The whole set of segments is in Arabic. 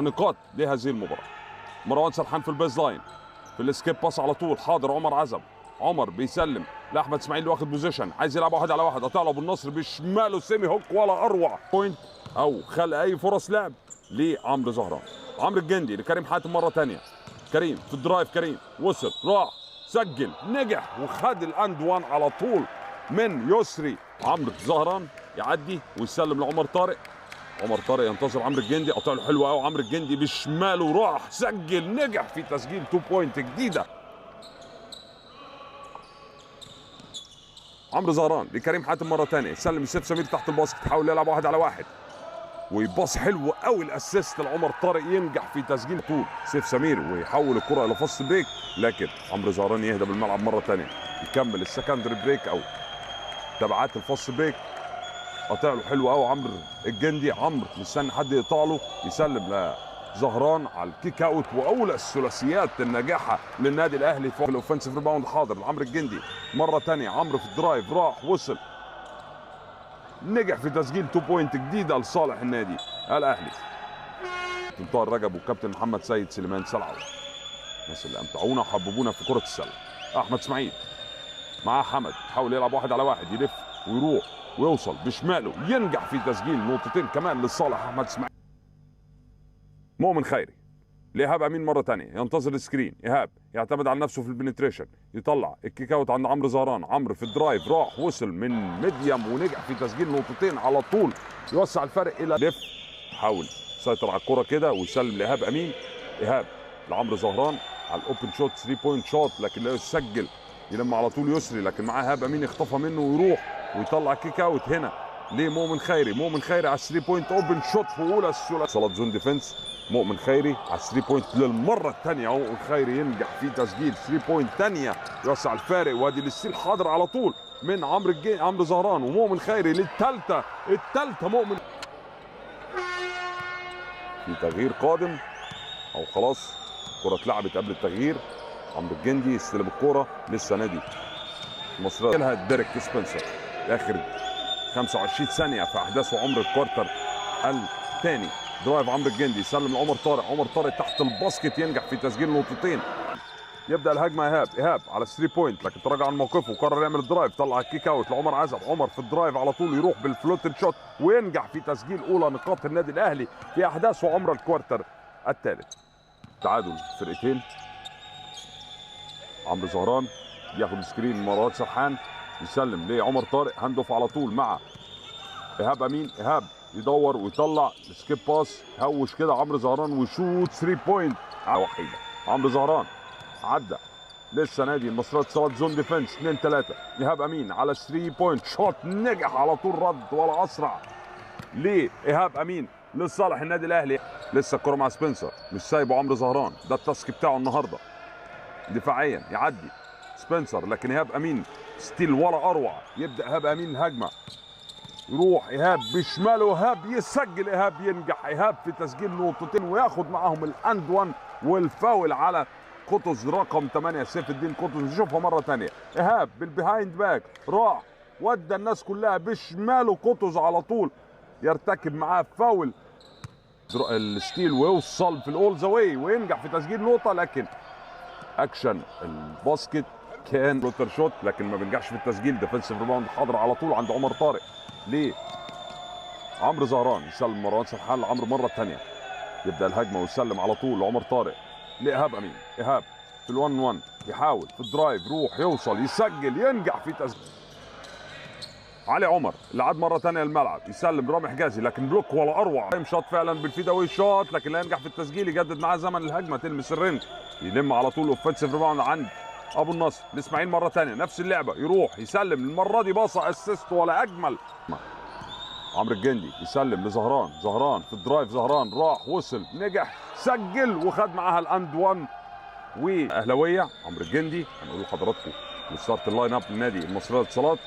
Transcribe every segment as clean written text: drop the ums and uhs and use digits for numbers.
نقاط لهذه المباراه. مروان سرحان في البيز لاين، في الاسكيب باس على طول. حاضر عمر عزب، عمر بيسلم لاحمد اسماعيل اللي واخد بوزيشن، عايز يلعب واحد على واحد. قطع له ابو النصر بشماله سيمي هوك ولا اروع. بوينت او خلق اي فرص لعب لعمرو زهران. عمرو الجندي لكريم حاتم مره ثانيه. كريم في الدرايف، كريم وصل راح سجل نجح وخد الاند وان على طول من يسري. عمرو زهران يعدي ويسلم لعمر طارق. عمر طارق ينتظر عمرو الجندي، قطع له حلوه قوي. عمرو الجندي بشماله راح سجل نجح في تسجيل 2 بوينت جديده. عمرو زهران لكريم حاتم مره ثانيه، يسلم لسيف سمير تحت الباسكت، يحاول يلعب واحد على واحد ويباص حلو قوي. الاسيست لعمر طارق ينجح في تسجيل طول سيف سمير ويحول الكره الى فاست بريك، لكن عمرو زهران يهدى بالملعب مره ثانيه، يكمل السكندري بريك او تبعات الفاست بريك. قطع له حلو قوي عمرو الجندي. عمرو مستني حد يقطع له، يسلم لزهران على الكيك اوت، واولى الثلاثيات الناجحه للنادي الاهلي في الاوفنسيف ريباوند. حاضر لعمرو الجندي مره ثانيه. عمرو في الدرايف راح وصل نجح في تسجيل 2 بوينت جديده لصالح النادي الاهلي. طاهر رجب وكابتن محمد سيد سليمان سلعوا، الناس اللي امتعونا وحببونا في كره السله. احمد اسماعيل مع حمد، يحاول يلعب واحد على واحد، يلف ويروح ويوصل بشماله، ينجح في تسجيل نقطتين كمان لصالح احمد اسماعيل. مؤمن خيري لإيهاب امين مره ثانيه، ينتظر السكرين. ايهاب يعتمد على نفسه في البنتريشن، يطلع الكيك اوت عند عمرو زهران. عمرو في الدرايف راح وصل من ميديم ونجح في تسجيل نقطتين على طول، يوسع الفرق الى لف. حاول يسيطر على الكره كده ويسلم لإيهاب امين. ايهاب لعمرو زهران على الاوبن شوت 3 بوينت شوت، لكن لا يسجل. يلم على طول يسري، لكن معاه ايهاب امين يخطفها منه ويروح ويطلع كيك اوت هنا لمؤمن خيري. مؤمن خيري على 3 بوينت اوبن شوت في اولى الثلاث. صلاه زون ديفنس. مؤمن خيري على 3 بوينت للمره الثانيه. مؤمن خيري ينجح في تسجيل 3 بوينت ثانيه يوسع الفارق، وادي الستيل حاضر على طول من عمرو زهران. ومؤمن خيري للثالثه، مؤمن في تغيير قادم او خلاص الكره اتلعبت قبل التغيير. عمرو الجندي يستلم الكره، لسه نادي مصر لها ديريك سبنسر اخر 25 ثانيه في احداث وعمر الكوارتر الثاني. درايف عمرو الجندي يسلم لعمر طارق. عمر طارق تحت الباسكت ينجح في تسجيل نقطتين. يبدا الهجمه ايهاب على 3 بوينت، لكن تراجع عن موقفه وقرر يعمل الدرايف. طلع الكيك اوت لعمر عزب. عمر في الدرايف على طول يروح بالفلوتد شوت وينجح في تسجيل اولى نقاط النادي الاهلي في احداث وعمر الكوارتر الثالث. تعادل فرقتين. عمرو زهران بياخد سكرين من مروان سرحان، يسلم لعمر طارق. هاند اوف على طول مع ايهاب امين. ايهاب يدور ويطلع سكيب باس، هوش كده عمرو زهران ويشوت 3 بوينت على وحيده. عمرو زهران عدى، لسه نادي المصرية اتصالات زون ديفنس 2-3. ايهاب امين على 3 بوينت شوت نجح على طول، رد ولا اسرع لايهاب امين لصالح النادي الاهلي. لسه الكره مع سبنسر، مش سايبه عمرو زهران، ده التاسك بتاعه النهارده. دفاعيا يعدي سبنسر، لكن ايهاب امين ستيل ولا اروع. يبدا ايهاب امين الهجمه، يروح ايهاب بشماله، ايهاب يسجل. ايهاب ينجح ايهاب في تسجيل نقطتين وياخد معاهم الاند 1 والفاول على قطز رقم 8 سيف الدين قطز. نشوفها مره ثانيه. ايهاب بالبيهايند باك راح ودى الناس كلها بشماله. قطز على طول يرتكب معاه فاول الستيل ويوصل في الاول ذا واي وينجح في تسجيل نقطه، لكن اكشن الباسكت كان فلوتر شوت لكن ما بينجحش في التسجيل. ديفنسيف ريباوند حاضر على طول عند عمر طارق ليه عمرو زهران. يسلم مروان سرحان لعمرو مره ثانيه، يبدا الهجمه ويسلم على طول لعمر طارق لايهاب امين. ايهاب في ال1-1 يحاول في الدرايف، يروح يوصل يسجل ينجح في تسجيل. علي عمر اللي عاد مره ثانيه الملعب، يسلم رامي حجازي لكن بلوك ولا اروع. شوت فعلا بالفيداوي شوت لكن لا ينجح في التسجيل. يجدد معاه زمن الهجمه، تلمس الرنج، يلم على طول اوفنسيف ريباوند عند ابو النصر لاسماعيل مره ثانيه. نفس اللعبه، يروح يسلم المره دي باصه اسيست ولا اجمل. عمرو الجندي يسلم لزهران. زهران في الدرايف، زهران راح وصل نجح سجل وخد معاها الاند 1 واهلاويه. عمرو الجندي هنقول لحضراتكم وستارت اللاين اب للنادي المصريه للاتصالات.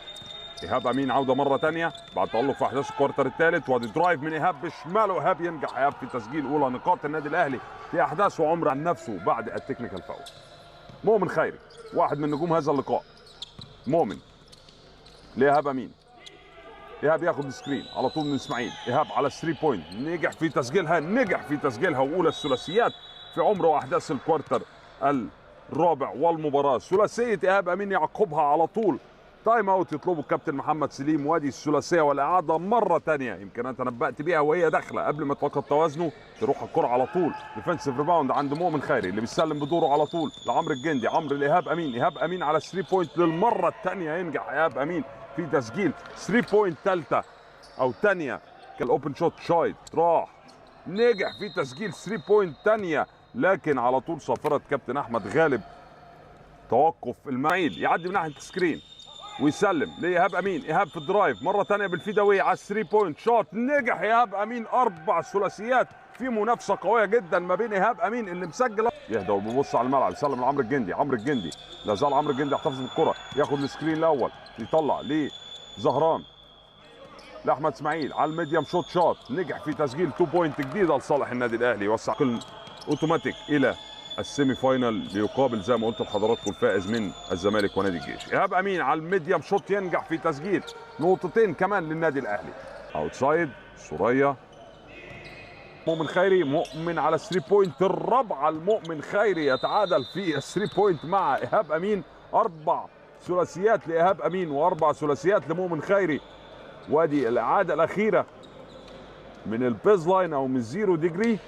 ايهاب امين عوده مره ثانيه بعد تالق في احداث الكوارتر الثالث، وادي درايف من ايهاب بشماله. ايهاب ينجح ايهاب في تسجيل اولى نقاط النادي الاهلي في احداث وعمر عن نفسه بعد التكنيكال فاول. مؤمن خيري واحد من نجوم هذا اللقاء. مؤمن لايهاب امين، ايهاب ياخد سكرين على طول من اسماعيل. ايهاب على 3 بوينت، نجح في تسجيلها واولى الثلاثيات في عمر واحداث الكوارتر الرابع والمباراه. ثلاثيه ايهاب امين يعقبها على طول تايم اوت يطلبه الكابتن محمد سليم، وادي الثلاثيه والاعاده مره ثانيه يمكن انا تنبأت بيها وهي داخله قبل ما تفقد توازنه. تروح الكره على طول ديفنسيف ريباوند عند مؤمن خيري اللي بيسلم بدوره على طول لعمرو الجندي. عمرو لايهاب امين، ايهاب امين على 3 بوينت للمره الثانيه ينجح ايهاب امين في تسجيل 3 بوينت ثالثه او ثانيه. كالاوبن شوت شايت راح نجح في تسجيل 3 بوينت ثانيه، لكن على طول صافره كابتن احمد غالب توقف المعيد يعدي من ناحيه السكرين ويسلم لايهاب امين. ايهاب في الدرايف مره ثانيه بالفيداويه على 3 بوينت شوت، نجح ايهاب امين 4 ثلاثيات في منافسه قويه جدا ما بين ايهاب امين اللي مسجل. يهدى وبيبص على الملعب يسلم لعمرو الجندي. عمرو الجندي لا زال عمرو الجندي يحتفظ بالكره، ياخد السكرين الاول يطلع لزهران لاحمد اسماعيل على الميديم شوت، نجح في تسجيل 2 بوينت جديده لصالح النادي الاهلي، يوسع اوتوماتيك الى السيمي فاينال ليقابل زي ما قلت لحضراتكم الفائز من الزمالك ونادي الجيش. ايهاب امين على الميديم شوت ينجح في تسجيل نقطتين كمان للنادي الاهلي. اوتسايد سوريا مؤمن خيري، مؤمن على 3 بوينت الرابعه المؤمن خيري يتعادل في 3 بوينت مع ايهاب امين. 4 ثلاثيات لايهاب امين و4 ثلاثيات لمؤمن خيري. وادي الاعاده الاخيره من البيز لاين او من 0 ديجري.